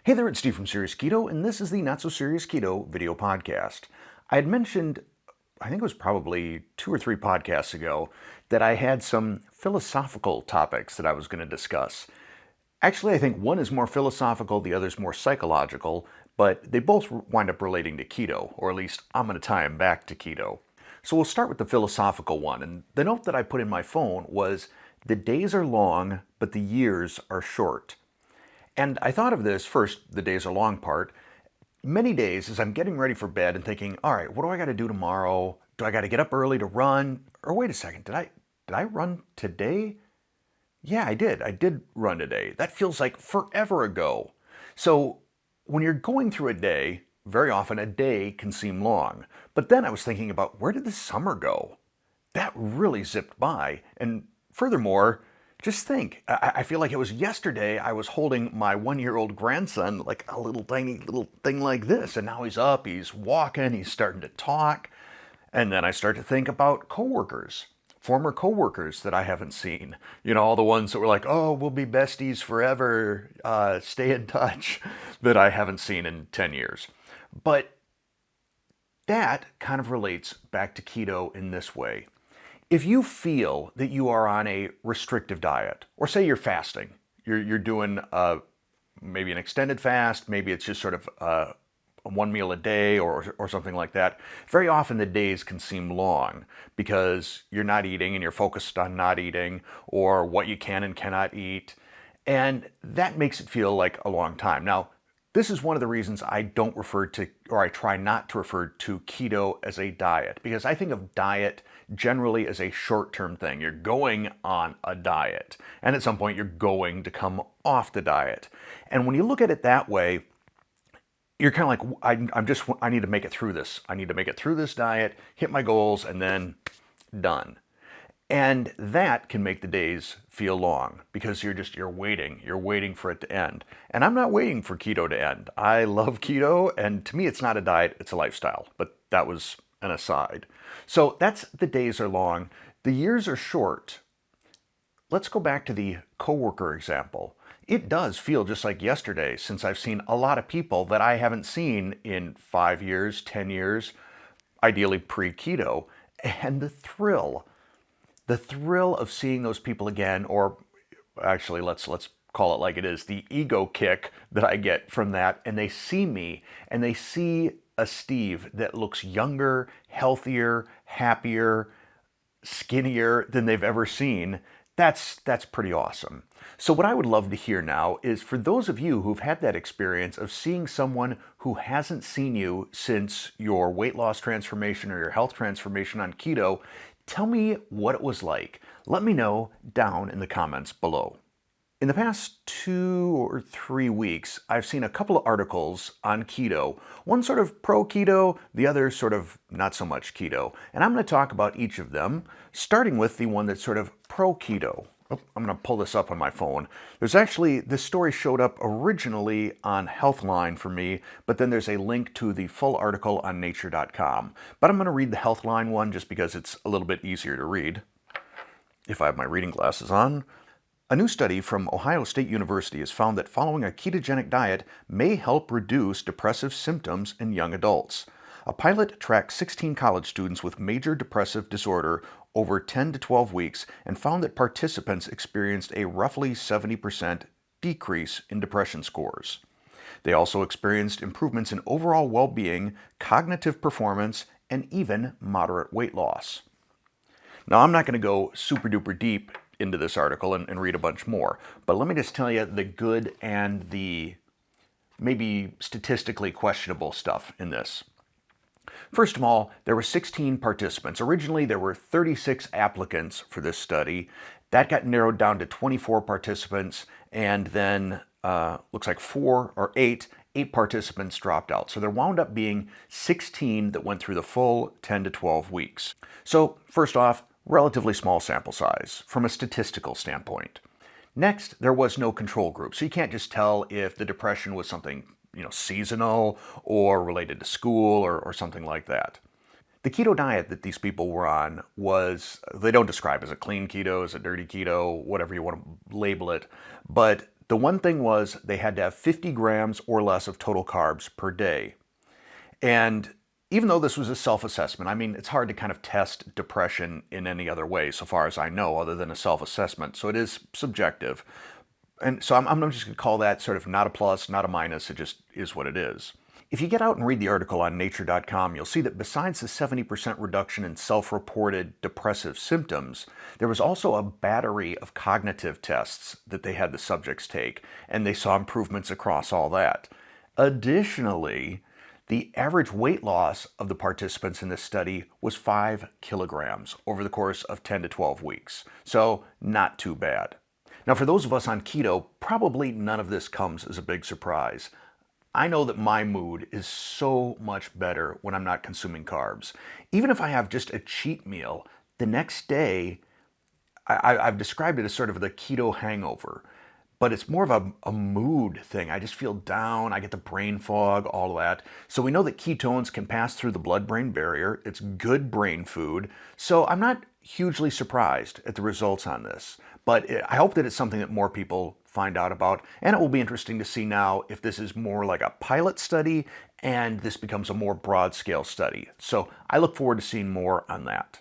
Hey there, it's Steve from Serious Keto, and this is the Not So Serious Keto video podcast. I had mentioned, I think it was probably 2 or 3 podcasts ago, that I had some philosophical topics that I was going to discuss. Actually, I think one is more philosophical, the other is more psychological, but they both wind up relating to keto, or at least I'm going to tie them back to keto. So we'll start with the philosophical one, and the note that I put in my phone was, "The days are long, but the years are short." And I thought of this first, the days are long part, many days as I'm getting ready for bed and thinking, all right, what do I got to do tomorrow? Do I got to get up early to run? Or wait a second, did I run today? Yeah, I did. I did run today. That feels like forever ago. So when you're going through a day, very often a day can seem long. But then I was thinking about, where did the summer go? That really zipped by. And furthermore, just think, I feel like it was yesterday I was holding my 1-year-old grandson, like a little tiny little thing like this, and now he's up, he's walking, he's starting to talk. And then I start to think about coworkers, former coworkers that I haven't seen. You know, all the ones that were like, oh, we'll be besties forever, stay in touch, that I haven't seen in 10 years. But that kind of relates back to keto in this way. If you feel that you are on a restrictive diet, or say you're fasting, you're doing maybe an extended fast, maybe it's just sort of one meal a day or something like that, very often the days can seem long because you're not eating and you're focused on not eating or what you can and cannot eat. And that makes it feel like a long time. Now, this is one of the reasons I don't refer to, or I try not to refer to keto as a diet, because I think of diet generally as a short-term thing. You're going on a diet, and at some point you're going to come off the diet. And when you look at it that way, you're kind of like, I need to make it through this. I need to make it through this diet, hit my goals, and then done. And that can make the days feel long because you're waiting for it to end. And I'm not waiting for keto to end. I love keto, and to me it's not a diet, it's a lifestyle. But that was an aside. So that's the days are long, the years are short. Let's go back to the coworker example. It does feel just like yesterday since I've seen a lot of people that I haven't seen in 5 years, 10 years, ideally pre-keto, and the thrill of seeing those people again, or actually let's call it like it is, the ego kick that I get from that, and they see me and they see a Steve that looks younger, healthier, happier, skinnier than they've ever seen. That's pretty awesome. So what I would love to hear now is for those of you who've had that experience of seeing someone who hasn't seen you since your weight loss transformation or your health transformation on keto, tell me what it was like. Let me know down in the comments below. In the past 2 or 3 weeks, I've seen a couple of articles on keto, one sort of pro-keto, the other sort of not so much keto. And I'm going to talk about each of them, starting with the one that's sort of pro-keto. Oh, I'm going to pull this up on my phone. There's actually, this story showed up originally on Healthline for me, but then there's a link to the full article on nature.com. But I'm going to read the Healthline one just because it's a little bit easier to read, if I have my reading glasses on. A new study from Ohio State University has found that following a ketogenic diet may help reduce depressive symptoms in young adults. A pilot tracked 16 college students with major depressive disorder over 10 to 12 weeks and found that participants experienced a roughly 70% decrease in depression scores. They also experienced improvements in overall well-being, cognitive performance, and even moderate weight loss. Now, I'm not going to go super duper deep into this article and read a bunch more, but let me just tell you the good and the maybe statistically questionable stuff in this. First of all, there were 16 participants. Originally, there were 36 applicants for this study. That got narrowed down to 24 participants, and then looks like 8 participants dropped out. So there wound up being 16 that went through the full 10 to 12 weeks. So first off, relatively small sample size from a statistical standpoint. Next, there was no control group, so you can't just tell if the depression was something seasonal or related to school or something like that. The keto diet that these people were on was, they don't describe as a clean keto, as a dirty keto, whatever you want to label it, but The one thing was they had to have 50 grams or less of total carbs per day. And even though this was a self-assessment, I mean, it's hard to kind of test depression in any other way, so far as I know, other than a self-assessment. So it is subjective. And so I'm just going to call that sort of not a plus, not a minus. It just is what it is. If you get out and read the article on nature.com, you'll see that besides the 70% reduction in self-reported depressive symptoms, there was also a battery of cognitive tests that they had the subjects take, and they saw improvements across all that. Additionally, the average weight loss of the participants in this study was 5 kilograms over the course of 10 to 12 weeks. So not too bad. Now, for those of us on keto, probably none of this comes as a big surprise. I know that my mood is so much better when I'm not consuming carbs. Even if I have just a cheat meal, the next day, I've described it as sort of the keto hangover. But it's more of a mood thing. I just feel down, I get the brain fog, all of that. So we know that ketones can pass through the blood-brain barrier. It's good brain food. So I'm not hugely surprised at the results on this. But I hope that it's something that more people find out about. And it will be interesting to see now if this is more like a pilot study and this becomes a more broad-scale study. So I look forward to seeing more on that.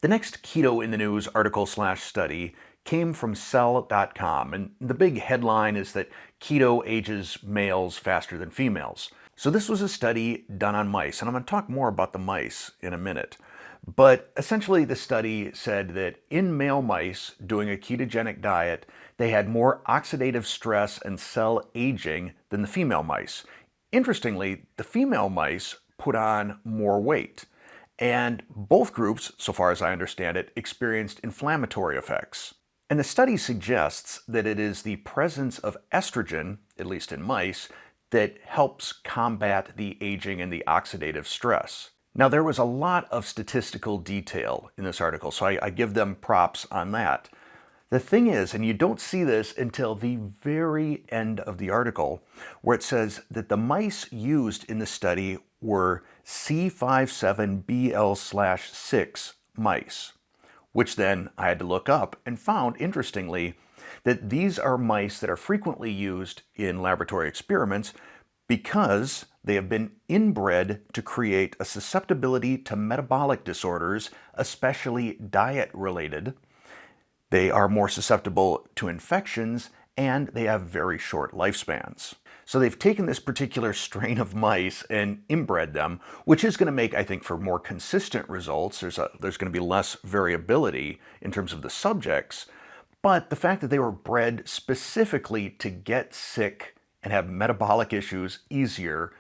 The next Keto in the News article/study came from Cell.com, and the big headline is that keto ages males faster than females. So this was a study done on mice, and I'm going to talk more about the mice in a minute. But essentially the study said that in male mice doing a ketogenic diet, they had more oxidative stress and cell aging than the female mice. Interestingly, the female mice put on more weight. And both groups, so far as I understand it, experienced inflammatory effects. And the study suggests that it is the presence of estrogen, at least in mice, that helps combat the aging and the oxidative stress. Now, there was a lot of statistical detail in this article, so I give them props on that. The thing is, and you don't see this until the very end of the article, where it says that the mice used in the study were C57BL/6 mice, which then I had to look up and found, interestingly, that these are mice that are frequently used in laboratory experiments because they have been inbred to create a susceptibility to metabolic disorders, especially diet-related. They are more susceptible to infections, and they have very short lifespans. So they've taken this particular strain of mice and inbred them, which is going to make, I think, for more consistent results. There's going to be less variability in terms of the subjects. But the fact that they were bred specifically to get sick and have metabolic issues easier,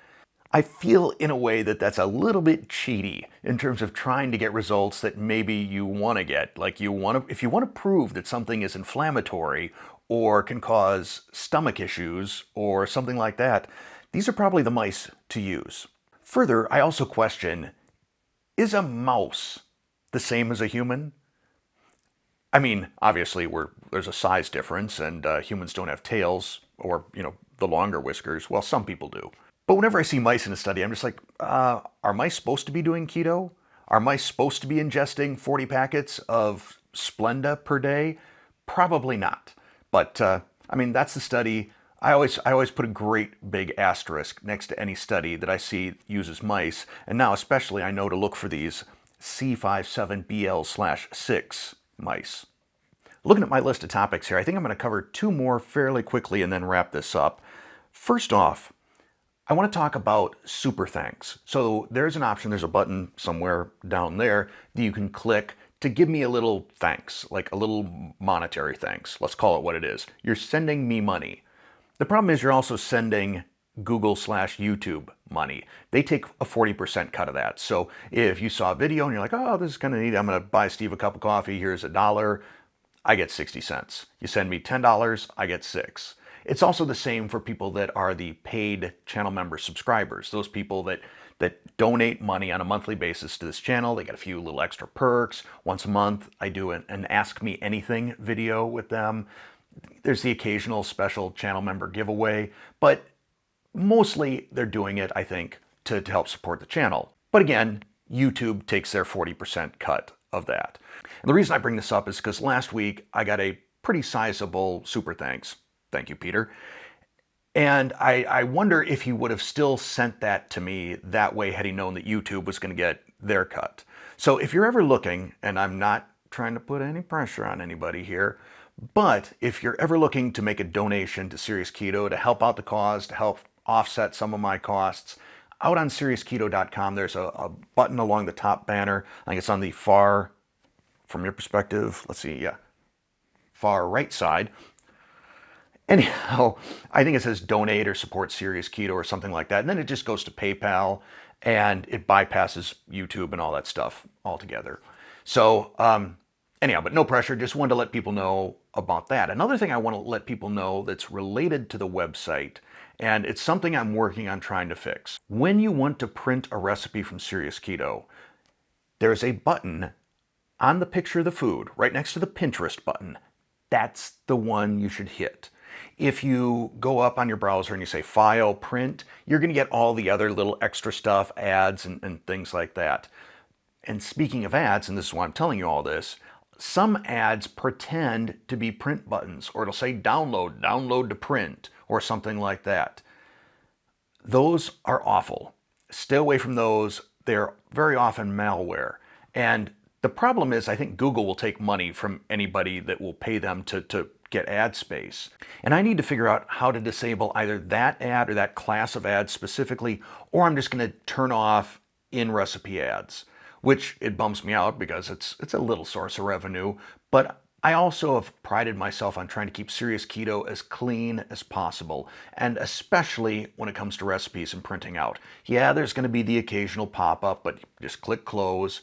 I feel in a way that that's a little bit cheaty in terms of trying to get results that maybe you want to get. Like if you want to prove that something is inflammatory or can cause stomach issues or something like that, these are probably the mice to use. Further, I also question, is a mouse the same as a human? I mean, obviously there's a size difference, and humans don't have tails or, the longer whiskers. Well, some people do. But whenever I see mice in a study, I'm just like, are mice supposed to be doing keto? Are mice supposed to be ingesting 40 packets of Splenda per day? Probably not. But, I mean, that's the study. I always put a great big asterisk next to any study that I see uses mice. And now especially I know to look for these C57BL/6 mice. Looking at my list of topics here, I think I'm going to cover 2 more fairly quickly and then wrap this up. First off, I want to talk about super thanks. So there's an option, there's a button somewhere down there that you can click to give me a little thanks, like a little monetary thanks. Let's call it what it is. You're sending me money. The problem is you're also sending Google/YouTube money. They take a 40% cut of that. So if you saw a video and you're like, oh, this is kind of neat, I'm going to buy Steve a cup of coffee, here's $1, I get 60 cents. You send me $10, I get 6. It's also the same for people that are the paid channel member subscribers, those people that donate money on a monthly basis to this channel. They get a few little extra perks. Once a month, I do an Ask Me Anything video with them. There's the occasional special channel member giveaway, but mostly they're doing it, I think, to help support the channel. But again, YouTube takes their 40% cut of that. And the reason I bring this up is because last week I got a pretty sizable super thanks. Thank you, Peter. And I wonder if he would have still sent that to me that way had he known that YouTube was going to get their cut. So if you're ever looking, and I'm not trying to put any pressure on anybody here, but if you're ever looking to make a donation to Serious Keto to help out the cause, to help offset some of my costs, out on SeriousKeto.com, there's a button along the top banner. I think it's on the far, from your perspective, let's see, yeah, far right side. Anyhow, I think it says donate or support Serious Keto or something like that. And then it just goes to PayPal and it bypasses YouTube and all that stuff altogether. So anyhow, but no pressure. Just wanted to let people know about that. Another thing I want to let people know that's related to the website, and it's something I'm working on trying to fix. When you want to print a recipe from Serious Keto, there's a button on the picture of the food right next to the Pinterest button. That's the one you should hit. If you go up on your browser and you say File, Print, you're going to get all the other little extra stuff, ads and things like that. And speaking of ads, and this is why I'm telling you all this, some ads pretend to be print buttons, or it'll say download, download to print, or something like that. Those are awful. Stay away from those. They're very often malware. And the problem is, I think Google will take money from anybody that will pay them to get ad space. And I need to figure out how to disable either that ad or that class of ads specifically, or I'm just going to turn off in-recipe ads, which it bums me out because it's a little source of revenue. But I also have prided myself on trying to keep Serious Keto as clean as possible, and especially when it comes to recipes and printing out. Yeah, there's going to be the occasional pop-up, but just click close.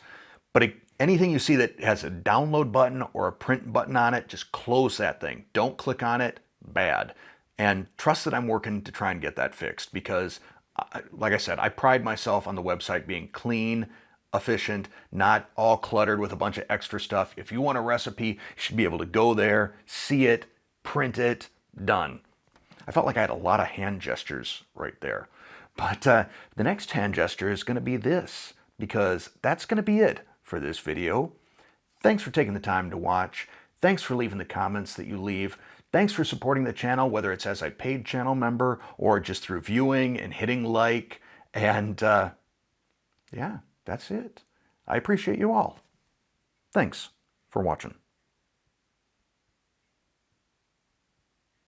But anything you see that has a download button or a print button on it, just close that thing. Don't click on it. Bad. And trust that I'm working to try and get that fixed because, like I said, I pride myself on the website being clean, efficient, not all cluttered with a bunch of extra stuff. If you want a recipe, you should be able to go there, see it, print it, done. I felt like I had a lot of hand gestures right there. But the next hand gesture is going to be this, because that's going to be it for this video. Thanks for taking the time to watch. Thanks for leaving the comments that you leave. Thanks for supporting the channel, whether it's as a paid channel member or just through viewing and hitting like. And yeah, that's it. I appreciate you all. Thanks for watching.